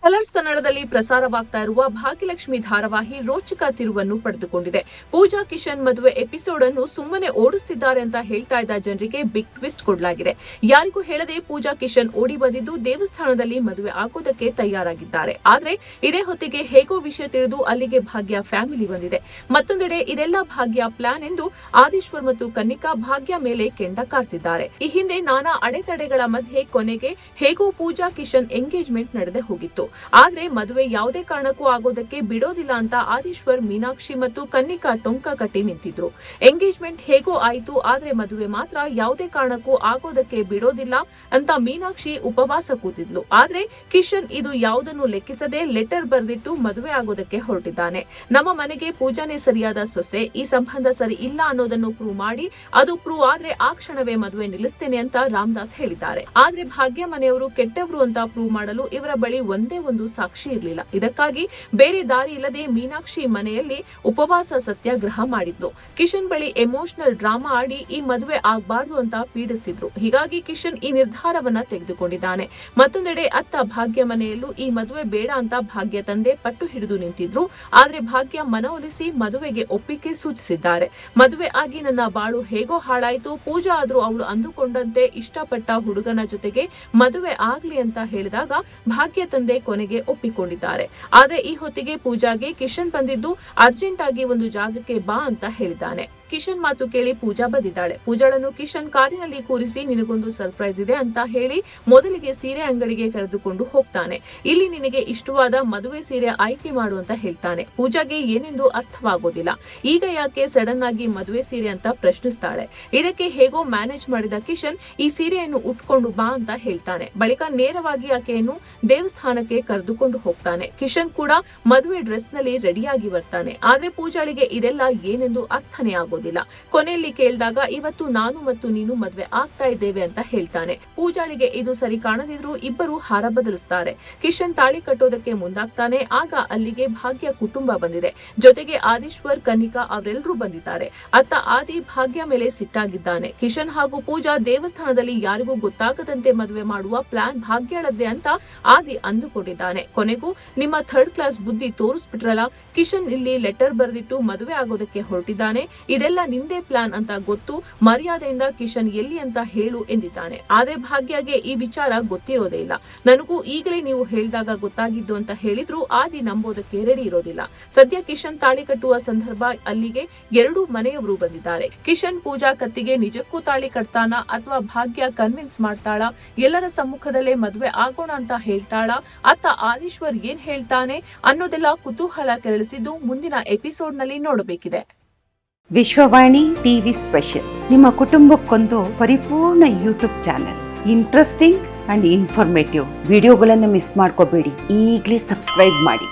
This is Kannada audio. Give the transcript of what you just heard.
ಕಲರ್ಸ್ ಕನ್ನಡದಲ್ಲಿ ಪ್ರಸಾರವಾಗ್ತಾ ಇರುವ ಭಾಗ್ಯಲಕ್ಷ್ಮಿ ಧಾರಾವಾಹಿ ರೋಚಕ ತಿರುವನ್ನು ಪಡೆದುಕೊಂಡಿದೆ. ಪೂಜಾ ಕಿಶನ್ ಮದುವೆ ಎಪಿಸೋಡ್ ಅನ್ನು ಸುಮ್ಮನೆ ಓಡಿಸುತ್ತಿದ್ದಾರೆ ಅಂತ ಹೇಳ್ತಾ ಇದ್ದ ಜನರಿಗೆ ಬಿಗ್ ಟ್ವಿಸ್ಟ್ ಕೊಡಲಾಗಿದೆ. ಯಾರಿಗೂ ಹೇಳದೆ ಪೂಜಾ ಕಿಶನ್ ಓಡಿ ಬಂದಿದ್ದು ದೇವಸ್ಥಾನದಲ್ಲಿ ಮದುವೆ ಆಗೋದಕ್ಕೆ ತಯಾರಾಗಿದ್ದಾರೆ. ಆದ್ರೆ ಇದೇ ಹೊತ್ತಿಗೆ ಹೇಗೋ ವಿಷಯ ತಿಳಿದು ಅಲ್ಲಿಗೆ ಭಾಗ್ಯ ಫ್ಯಾಮಿಲಿ ಬಂದಿದೆ. ಮತ್ತೊಂದೆಡೆ ಇದೆಲ್ಲ ಭಾಗ್ಯ ಪ್ಲಾನ್ ಎಂದು ಆದೀಶ್ವರ್ ಮತ್ತು ಕನ್ನಿಕಾ ಭಾಗ್ಯ ಮೇಲೆ ಕೆಂಡ ಕಾರ್ತಿದ್ದಾರೆ. ಈ ಹಿಂದೆ ನಾನಾ ಅಡೆತಡೆಗಳ ಮಧ್ಯೆ ಕೊನೆಗೆ ಹೇಗೋ ಪೂಜಾ ಕಿಶನ್ ಎಂಗೇಜ್ಮೆಂಟ್ ನಡೆದೇ ಹೋಗಿತ್ತು. ಆದ್ರೆ ಮದುವೆ ಯಾವುದೇ ಕಾರಣಕ್ಕೂ ಆಗೋದಕ್ಕೆ ಬಿಡೋದಿಲ್ಲ ಅಂತ ಆದೀಶ್ವರ್, ಮೀನಾಕ್ಷಿ ಮತ್ತು ಕನ್ನಿಕಾ ಟೊಂಕ ಕಟ್ಟಿ ನಿಂತಿದ್ರು. ಎಂಗೇಜ್ಮೆಂಟ್ ಹೇಗೋ ಆಯ್ತು, ಆದ್ರೆ ಮದುವೆ ಮಾತ್ರ ಯಾವುದೇ ಕಾರಣಕ್ಕೂ ಆಗೋದಕ್ಕೆ ಬಿಡೋದಿಲ್ಲ ಅಂತ ಮೀನಾಕ್ಷಿ ಉಪವಾಸ ಕೂತಿದ್ಲು. ಆದ್ರೆ ಕಿಶನ್ ಇದು ಯಾವುದನ್ನು ಲೆಕ್ಕಿಸದೆ ಲೆಟರ್ ಬರೆದಿಟ್ಟು ಮದುವೆ ಆಗೋದಕ್ಕೆ ಹೊರಟಿದ್ದಾನೆ. ನಮ್ಮ ಮನೆಗೆ ಪೂಜಾನೇ ಸರಿಯಾದ ಸೊಸೆ, ಈ ಸಂಬಂಧ ಸರಿ ಇಲ್ಲ ಅನ್ನೋದನ್ನು ಪ್ರೂವ್ ಮಾಡಿ, ಅದು ಪ್ರೂವ್ ಆದ್ರೆ ಆ ಕ್ಷಣವೇ ಮದುವೆ ನಿಲ್ಲಿಸ್ತೇನೆ ಅಂತ ರಾಮದಾಸ್ ಹೇಳಿದ್ದಾರೆ. ಆದ್ರೆ ಭಾಗ್ಯ ಮನೆಯವರು ಕೆಟ್ಟವರು ಅಂತ ಪ್ರೂವ್ ಮಾಡಲು ಇವರ ಬಳಿ ಒಂದೇ ಒಂದು ಸಾಕ್ಷಿ ಇರಲಿಲ್ಲ. ಇದಕ್ಕಾಗಿ ಬೇರೆ ದಾರಿ ಇಲ್ಲದೆ ಮೀನಾಕ್ಷಿ ಮನೆಯಲ್ಲಿ ಉಪವಾಸ ಸತ್ಯಾಗ್ರಹ ಮಾಡಿದ್ಲು. ಕಿಶನ್ ಬಳಿ ಎಮೋಷನಲ್ ಡ್ರಾಮಾ ಆಡಿ ಈ ಮದುವೆ ಆಗಬಾರ್ದು ಅಂತ ಪೀಡಿಸ್ತಿದ್ರು. ಹೀಗಾಗಿ ಕಿಶನ್ ಈ ನಿರ್ಧಾರವನ್ನ ತೆಗೆದುಕೊಂಡಿದ್ದಾನೆ. ಮತ್ತೊಂದೆಡೆ ಅತ್ತ ಭಾಗ್ಯ ಮನೆಯಲ್ಲೂ ಈ ಮದುವೆ ಬೇಡ ಅಂತ ಭಾಗ್ಯ ತಂದೆ ಪಟ್ಟು ಹಿಡಿದು ನಿಂತಿದ್ರು. ಆದ್ರೆ ಭಾಗ್ಯ ಮನವೊಲಿಸಿ ಮದುವೆಗೆ ಒಪ್ಪಿಗೆ ಸೂಚಿಸಿದ್ದಾರೆ. ಮದುವೆ ಆಗಿ ನನ್ನ ಬಾಳು ಹೇಗೋ ಹಾಳಾಯ್ತು, ಪೂಜಾ ಆದ್ರೂ ಅವಳು ಅಂದುಕೊಂಡಂತೆ ಇಷ್ಟಪಟ್ಟ ಹುಡುಗನ ಜೊತೆಗೆ ಮದುವೆ ಆಗ್ಲಿ ಅಂತ ಹೇಳಿದಾಗ ಭಾಗ್ಯ ತಂದೆ ಕೊನೆಗೆ ಒಪ್ಪಿಕೊಂಡಿದ್ದಾರೆ. ಆದ್ರೆ ಈ ಹೊತ್ತಿಗೆ ಪೂಜಾಗೆ ಕಿಶನ್ ಬಂದಿದ್ದು ಅರ್ಜೆಂಟ್ ಆಗಿ ಒಂದು ಜಾಗಕ್ಕೆ ಬಾ ಅಂತ ಹೇಳಿದ್ದಾನೆ. ಕಿಶನ್ ಮಾತು ಕೇಳಿ ಪೂಜಾ ಬಂದಿದ್ದಾಳೆ. ಪೂಜಾಳನ್ನು ಕಿಶನ್ ಕಾರಿನಲ್ಲಿ ಕೂರಿಸಿ ನಿನಗೊಂದು ಸರ್ಪ್ರೈಸ್ ಇದೆ ಅಂತ ಹೇಳಿ ಮೊದಲಿಗೆ ಸೀರೆ ಅಂಗಡಿಗೆ ಕರೆದುಕೊಂಡು ಹೋಗ್ತಾನೆ. ಇಲ್ಲಿ ನಿನಗೆ ಇಷ್ಟವಾದ ಮದುವೆ ಸೀರೆ ಆಯ್ಕೆ ಮಾಡು ಅಂತ ಹೇಳ್ತಾನೆ. ಪೂಜಾಗೆ ಏನೆಂದು ಅರ್ಥವಾಗೋದಿಲ್ಲ. ಈಗ ಯಾಕೆ ಸಡನ್ ಆಗಿ ಮದುವೆ ಸೀರೆ ಅಂತ ಪ್ರಶ್ನಿಸ್ತಾಳೆ. ಇದಕ್ಕೆ ಹೇಗೋ ಮ್ಯಾನೇಜ್ ಮಾಡಿದ ಕಿಶನ್ ಈ ಸೀರೆಯನ್ನು ಉಟ್ಕೊಂಡು ಬಾ ಅಂತ ಹೇಳ್ತಾನೆ. ಬಳಿಕ ನೇರವಾಗಿ ಆಕೆಯನ್ನು ದೇವಸ್ಥಾನಕ್ಕೆ ಕರೆದುಕೊಂಡು ಹೋಗ್ತಾನೆ. ಕಿಶನ್ ಕೂಡ ಮದುವೆ ಡ್ರೆಸ್ ನಲ್ಲಿ ರೆಡಿಯಾಗಿ ಬರ್ತಾನೆ. ಆದ್ರೆ ಪೂಜಾಳಿಗೆ ಇದೆಲ್ಲ ಏನೆಂದು ಅರ್ಥನೇ ಆಗೋದಿಲ್ಲ. ಕೊನೆಯಲ್ಲಿ ಕೇಳಿದಾಗ ಇವತ್ತು ನಾನು ಮತ್ತು ನೀನು ಮದುವೆ ಆಗ್ತಾ ಇದ್ದೇವೆ ಅಂತ ಹೇಳ್ತಾನೆ. ಪೂಜಾಳಿಗೆ ಇದು ಸರಿ ಕಾಣದಿದ್ರು ಇಬ್ಬರು ಹಾರ ಬದಲಿಸ್ತಾರೆ. ಕಿಶನ್ ತಾಳಿ ಕಟ್ಟೋದಕ್ಕೆ ಮುಂದಾಗ್ತಾನೆ. ಆಗ ಅಲ್ಲಿಗೆ ಭಾಗ್ಯ ಕುಟುಂಬ ಬಂದಿದೆ. ಜೊತೆಗೆ ಆದೀಶ್ವರ್, ಕನ್ನಿಕಾ ಅವರೆಲ್ಲರೂ ಬಂದಿದ್ದಾರೆ. ಅತ್ತ ಆದಿ ಭಾಗ್ಯ ಮೇಲೆ ಸಿಟ್ಟಾಗಿದ್ದಾನೆ. ಕಿಶನ್ ಹಾಗೂ ಪೂಜಾ ದೇವಸ್ಥಾನದಲ್ಲಿ ಯಾರಿಗೂ ಗೊತ್ತಾಗದಂತೆ ಮದುವೆ ಮಾಡುವ ಪ್ಲಾನ್ ಭಾಗ್ಯಳದ್ದೇ ಅಂತ ಆದಿ ಅಂದುಕೊಂಡಿದ್ದಾನೆ. ಕೊನೆಗೂ ನಿಮ್ಮ ಥರ್ಡ್ ಕ್ಲಾಸ್ ಬುದ್ಧಿ ತೋರಿಸ್ಬಿಟ್ರಲ್ಲ, ಕಿಶನ್ ಇಲ್ಲಿ ಲೆಟರ್ ಬರೆದಿಟ್ಟು ಮದುವೆ ಆಗೋದಕ್ಕೆ ಹೊರಟಿದ್ದಾನೆ, ಇದೆಲ್ಲ ನಿಂದೇ ಪ್ಲಾನ್ ಅಂತ ಗೊತ್ತು, ಮರ್ಯಾದೆಯಿಂದ ಕಿಶನ್ ಎಲ್ಲಿ ಅಂತ ಹೇಳು ಎಂದಿದ್ದಾನೆ. ಆದ್ರೆ ಭಾಗ್ಯಗೆ ಈ ವಿಚಾರ ಗೊತ್ತಿರೋದೇ ಇಲ್ಲ. ನನಗೂ ಈಗಲೇ ನೀವು ಹೇಳಿದಾಗ ಗೊತ್ತಾಗಿದ್ದು ಅಂತ ಹೇಳಿದ್ರು ಆದಿ ನಂಬೋದಕ್ಕೆ ರೆಡಿ ಇರೋದಿಲ್ಲ. ಸದ್ಯ ಕಿಶನ್ ತಾಳಿ ಕಟ್ಟುವ ಸಂದರ್ಭ ಅಲ್ಲಿಗೆ ಎರಡೂ ಮನೆಯವರು ಬಂದಿದ್ದಾರೆ. ಕಿಶನ್ ಪೂಜಾ ಕತ್ತಿಗೆ ನಿಜಕ್ಕೂ ತಾಳಿ ಕಟ್ತಾನ ಅಥವಾ ಭಾಗ್ಯ ಕನ್ವಿನ್ಸ್ ಮಾಡ್ತಾಳ, ಎಲ್ಲರ ಸಮ್ಮುಖದಲ್ಲೇ ಮದುವೆ ಆಗೋಣ ಅಂತ ಹೇಳ್ತಾಳ, ಅತ್ತ ಆದೀಶ್ವರ್ ಏನ್ ಹೇಳ್ತಾನೆ ಅನ್ನೋದೆಲ್ಲ ಕುತೂಹಲ ಕೆರಳಿಸಿದ್ದು ಮುಂದಿನ ಎಪಿಸೋಡ್ ನಲ್ಲಿ ನೋಡಬೇಕಿದೆ. ವಿಶ್ವವಾಣಿ ಟಿವಿ ಸ್ಪೆಷಲ್ ನಿಮ್ಮ ಕುಟುಂಬಕ್ಕೊಂದು ಪರಿಪೂರ್ಣ YouTube channel. Interesting and informative ವಿಡಿಯೋಗಳನ್ನು ಮಿಸ್ ಮಾಡ್ಕೋಬೇಡಿ. ಈಗಲೇ ಸಬ್ಸ್ಕ್ರೈಬ್ ಮಾಡಿ.